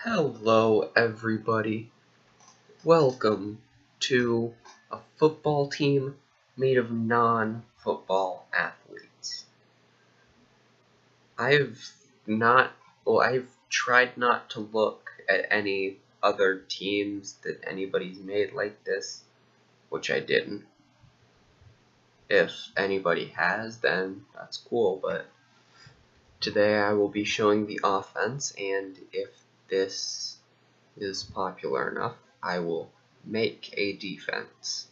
Hello everybody, welcome to a football team made of non-football athletes. I've tried not to look at any other teams that anybody's made like this, which I didn't. If anybody has, then that's cool, but today I will be showing the offense, and if this is popular enough, I will make a defense.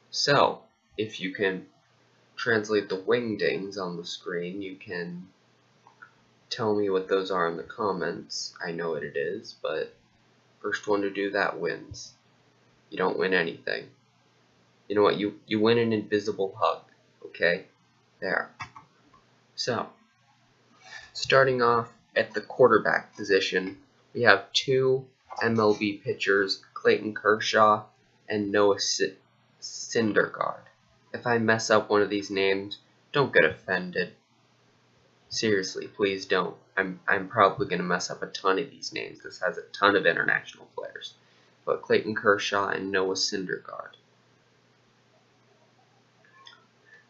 So, if you can translate the wingdings on the screen, you can tell me what those are in the comments. I know what it is, but first one to do that wins. You don't win anything. You know what? You win an invisible hug, okay? There. So, starting off at the quarterback position, we have two MLB pitchers, Clayton Kershaw and Noah Syndergaard. If I mess up one of these names, don't get offended. Seriously, please don't. I'm probably going to mess up a ton of these names. This has a ton of international players. But Clayton Kershaw and Noah Syndergaard.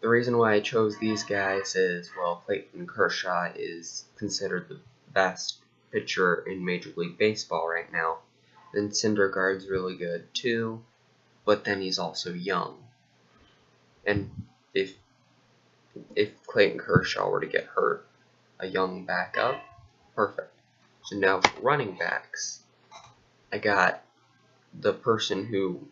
The reason why I chose these guys is, well, Clayton Kershaw is considered the best pitcher in Major League Baseball right now. Then Syndergaard's really good too, but then he's also young. And if Clayton Kershaw were to get hurt, a young backup, perfect. So now for running backs, I got the person who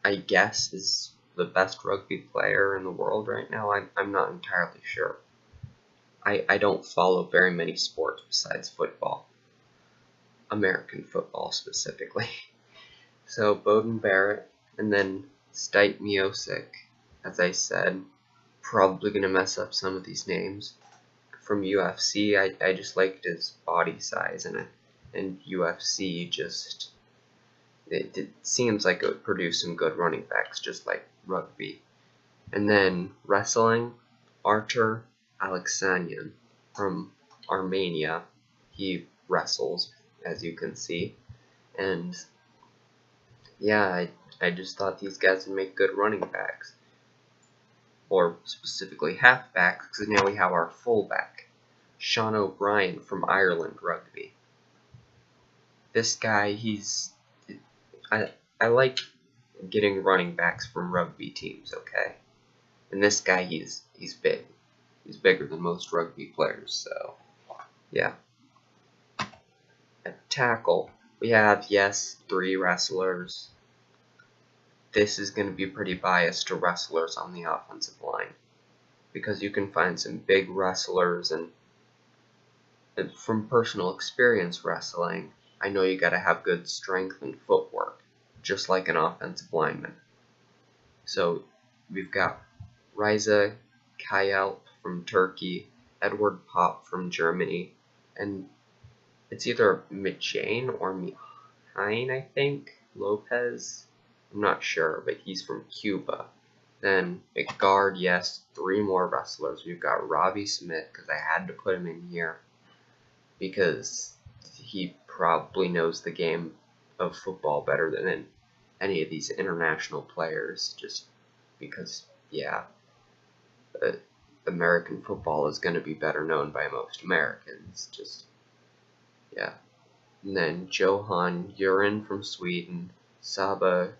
I guess is the best rugby player in the world right now. I'm not entirely sure. I don't follow very many sports besides football. American football specifically. So Bowden Barrett, and then Stipe Miocic, as I said, probably going to mess up some of these names. From UFC, I just liked his body size, and UFC just, it seems like it would produce some good running backs, just like rugby. And then wrestling, Artur Alexanian from Armenia. He wrestles, as you can see, and yeah, I just thought these guys would make good running backs, or specifically halfbacks, because now we have our fullback, Sean O'Brien from Ireland Rugby. This guy, I like getting running backs from rugby teams, okay? And this guy, he's big. He's bigger than most rugby players, so yeah. At tackle, we have, yes, 3 wrestlers. This is going to be pretty biased to wrestlers on the offensive line, because you can find some big wrestlers, and from personal experience wrestling, I know you got to have good strength and footwork, just like an offensive lineman. So we've got Reza Kayalp from Turkey, Edward Pop from Germany, and it's either Mijane or Mihain, I think, Lopez. I'm not sure, but he's from Cuba. Then at guard, yes, 3 more wrestlers. We've got Robbie Smith, because I had to put him in here, because he probably knows the game of football better than any of these international players, just because, yeah, American football is going to be better known by most Americans, just, yeah. And then Johan Urin from Sweden, Saba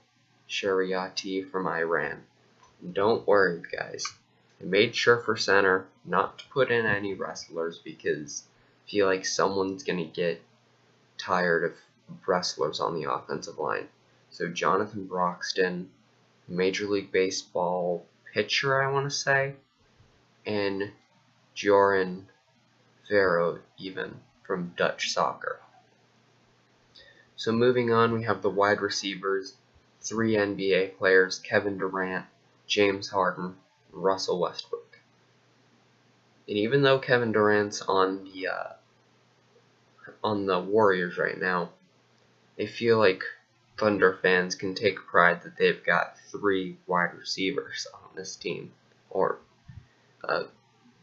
Shariati from Iran. And don't worry, guys, I made sure for center not to put in any wrestlers, because I feel like someone's going to get tired of wrestlers on the offensive line. So Jonathan Broxton, Major League Baseball pitcher, I want to say, and Joran Vero, even, from Dutch soccer. So moving on, we have the wide receivers, 3 NBA players, Kevin Durant, James Harden, and Russell Westbrook. And even though Kevin Durant's on the Warriors right now, I feel like Thunder fans can take pride that they've got 3 wide receivers on this team, or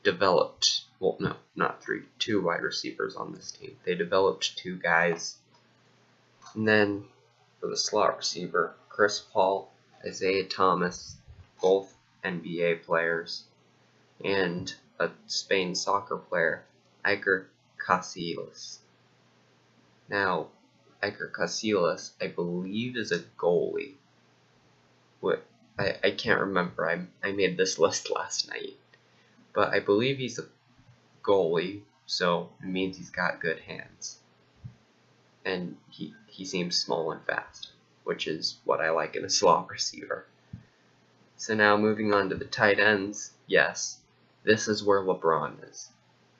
developed, well, no, not 3, 2 wide receivers on this team. They developed 2 guys And then for the slot receiver, Chris Paul, Isaiah Thomas, both NBA players, and a Spain soccer player, Iker Casillas. Now, Iker Casillas, I believe, is a goalie. I can't remember. I made this list last night. But I believe he's a goalie, so it means he's got good hands. And he seems small and fast, which is what I like in a slot receiver. So now moving on to the tight ends, yes, this is where LeBron is.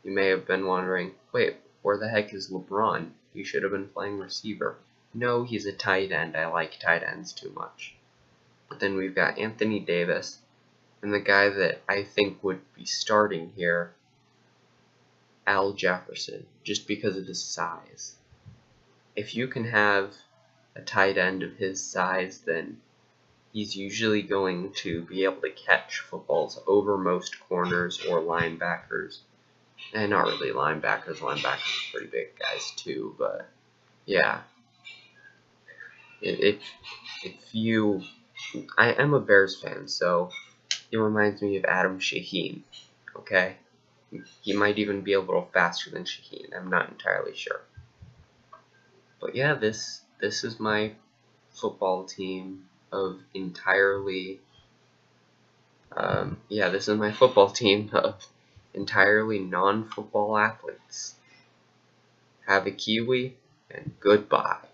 You may have been wondering, wait, where the heck is LeBron? He should have been playing receiver. No, he's a tight end. I like tight ends too much. But then we've got Anthony Davis, and the guy that I think would be starting here, Al Jefferson, just because of his size. If you can have a tight end of his size, then he's usually going to be able to catch footballs over most corners or linebackers. And not really linebackers. Linebackers are pretty big guys too, but yeah. If you... I am a Bears fan, so it reminds me of Adam Shaheen, okay? He might even be a little faster than Shaheen. I'm not entirely sure. But yeah, this is my football team of entirely... this is my football team of entirely non-football athletes. Have a kiwi, and goodbye.